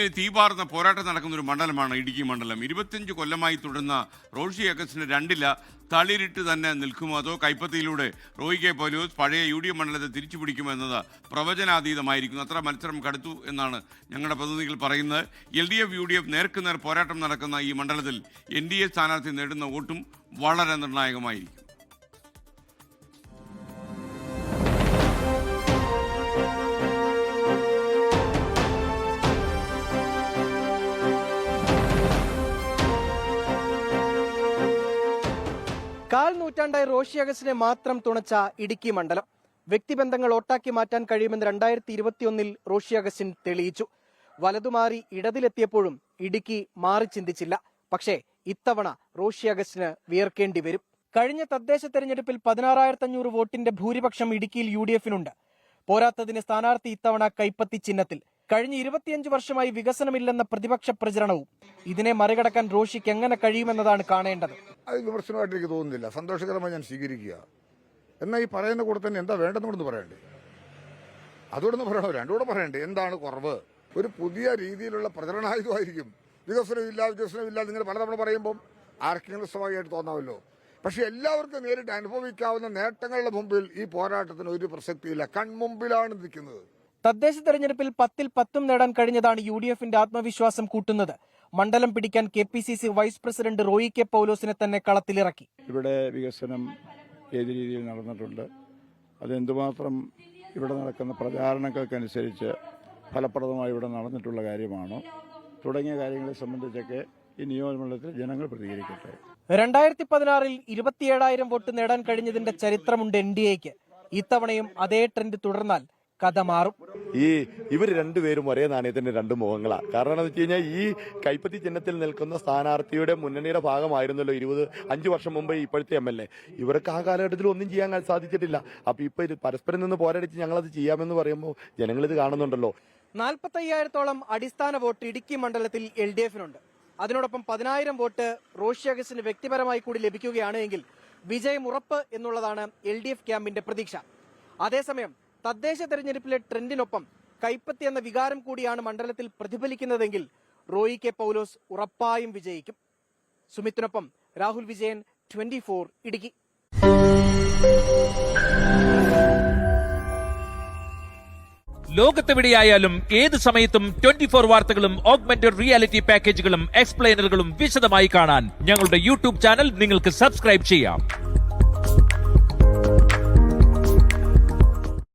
ഇന്ത്യയിൽ തീപാറുന്ന പോരാട്ടം നടക്കുന്ന ഒരു മണ്ഡലമാണ് ഇടുക്കി മണ്ഡലം. 25 കൊല്ലമായി തുടരുന്ന റോഷി അഗസ്റ്റിന് രണ്ടില തളിരിട്ട് തന്നെ നിൽക്കുമോ അതോ കൈപ്പത്തിയിലൂടെ റോയി കെ പൗലോസ് പഴയ UDF മണ്ഡലത്തെ തിരിച്ചു പിടിക്കുമോ എന്നത് പ്രവചനാതീതമായിരിക്കുന്നു. അത്ര മത്സരം കടുത്തു എന്നാണ് ഞങ്ങളുടെ പ്രതിനിധികൾ പറയുന്നത്. LDF UDF നേർക്കുനേർ പോരാട്ടം നടക്കുന്ന ഈ മണ്ഡലത്തിൽ NDA സ്ഥാനാർത്ഥി നേടുന്ന വോട്ടും വളരെ നിർണായകമായിരിക്കും. കാൽ നൂറ്റാണ്ടായി റോഷി അഗസ്റ്റിനെ മാത്രം തുണച്ച ഇടുക്കി മണ്ഡലം വ്യക്തിബന്ധങ്ങൾ ഒട്ടാക്കി മാറ്റാൻ കഴിയുമെന്ന് 2021 റോഷി അഗസ്റ്റിൻ തെളിയിച്ചു. വലതുമാറി ഇടതിലെത്തിയപ്പോഴും ഇടുക്കി മാറി ചിന്തിച്ചില്ല. പക്ഷേ ഇത്തവണ റോഷി അഗസ്റ്റിന് വിയർക്കേണ്ടി വരും. കഴിഞ്ഞ തദ്ദേശ തെരഞ്ഞെടുപ്പിൽ 16,500 വോട്ടിന്റെ ഭൂരിപക്ഷം ഇടുക്കിയിൽ UDFനുണ്ട്. പോരാത്തതിന് സ്ഥാനാർത്ഥി ഇത്തവണ കൈപ്പത്തി ചിഹ്നത്തിൽ. കഴിഞ്ഞ 25 വർഷമായി വികസനമില്ലെന്ന പ്രതിപക്ഷ പ്രചരണവും ഇതിനെ മറികടക്കാൻ റോഷിക്ക് എങ്ങനെ കഴിയുമെന്നതാണ് കാണേണ്ടത്. അത് വിമർശനമായിട്ട് എനിക്ക് തോന്നുന്നില്ല. സന്തോഷകരമായി ഞാൻ സ്വീകരിക്കുക. എന്നാൽ ഈ പറയുന്ന കൂടെ തന്നെ എന്താ വേണ്ടെന്നോടൊന്ന് പറയണ്ടേ? അതോടൊന്ന് പറയണോ? രണ്ടുകൂടെ പറയണ്ടേ? എന്താണ് കുറവ്? ഒരു പുതിയ രീതിയിലുള്ള പ്രചരണായുധമായിരിക്കും. വികസനമില്ല നിങ്ങൾ പലതവണ പറയുമ്പം ആർക്കെങ്കിലും സ്വാഭാവികമായിട്ട് തോന്നാമല്ലോ. പക്ഷെ എല്ലാവർക്കും നേരിട്ട് അനുഭവിക്കാവുന്ന നേട്ടങ്ങളുടെ മുമ്പിൽ ഈ പോരാട്ടത്തിന് ഒരു പ്രസക്തിയില്ല. കൺമുമ്പിലാണ് നിൽക്കുന്നത്. തദ്ദേശ തെരഞ്ഞെടുപ്പിൽ 10ൽ 10 നേടാൻ കഴിഞ്ഞതാണ് UDFന്റെ ആത്മവിശ്വാസം കൂട്ടുന്നത്. മണ്ഡലം പിടിക്കാൻ KPCC vice president Roy K പൗലോസിനെ തന്നെ കളത്തിലിറക്കി. ഇവിടെ വികസനം ഏത് രീതിയിൽ നടന്നിട്ടുണ്ട്, അതെന്തുമാത്രം ഇവിടെ നടക്കുന്ന പ്രചാരണങ്ങൾക്കനുസരിച്ച് ഫലപ്രദമായി ഇവിടെ നടന്നിട്ടുള്ള കാര്യമാണോ തുടങ്ങിയ കാര്യങ്ങളെ സംബന്ധിച്ചൊക്കെ ഈ നിയോജകമണ്ഡലത്തിൽ ജനങ്ങൾ പ്രതികരിക്കട്ടെ. 2016 27,000 വോട്ട് നേടാൻ കഴിഞ്ഞതിന്റെ ചരിത്രമുണ്ട് NDAക്ക്. ഇത്തവണയും അതേ ട്രെൻഡ് തുടർന്നാൽ കഥ മാറും. ഇവർ രണ്ടുപേരും ഒരേ നാണയത്തിന്റെ രണ്ട് മുഖങ്ങളാണ്. കാരണം എന്ന് വെച്ച് കഴിഞ്ഞാൽ ഈ കൈപ്പത്തി ചിഹ്നത്തിൽ നിൽക്കുന്ന സ്ഥാനാർത്ഥിയുടെ മുന്നണിയുടെ ഭാഗമായിരുന്നല്ലോ 5 വർഷം മുമ്പ് ഇപ്പോഴത്തെ MLA. ഇവർക്ക് ആ കാലഘട്ടത്തിൽ ഒന്നും ചെയ്യാൻ സാധിച്ചിട്ടില്ല. അപ്പൊ ഇപ്പൊ ഇത് പരസ്പരം നിന്ന് പോരാടിച്ച് ഞങ്ങളത് ചെയ്യാമെന്ന് പറയുമ്പോൾ ജനങ്ങൾ ഇത് കാണുന്നുണ്ടല്ലോ. 45,000-ഓളം അടിസ്ഥാന വോട്ട് ഇടുക്കി മണ്ഡലത്തിൽ LDFനുണ്ട്. അതിനോടൊപ്പം 10,000 വോട്ട് റോഷി അഗസ്റ്റിന് വ്യക്തിപരമായി കൂടി ലഭിക്കുകയാണ് എങ്കിൽ വിജയം ഉറപ്പ് എന്നുള്ളതാണ് LDF ക്യാമ്പിന്റെ പ്രതീക്ഷ. അതേസമയം തദ്ദേശ തെരഞ്ഞെടുപ്പിലെ ട്രെൻഡിനൊപ്പം കൈപ്പത്തി എന്ന വികാരം കൂടിയാണ് മണ്ഡലത്തിൽ പ്രതിഫലിക്കുന്നതെങ്കിൽ റോയി കെ പൗലോസ് ഉറപ്പായും വിജയിക്കും. സുമിത്തിനൊപ്പം രാഹുൽ വിജയൻ, 24 ഇടുക്കി. ലോകത്തെവിടെയായാലും ഏത് സമയത്തും 24 വാർത്തകളും ഓഗ്മെന്റഡ് റിയാലിറ്റി പാക്കേജുകളും എക്സ്പ്ലെയിനറുകളും വിശദമായി കാണാൻ ഞങ്ങളുടെ YouTube ചാനൽ നിങ്ങൾക്ക് സബ്സ്ക്രൈബ് ചെയ്യാം.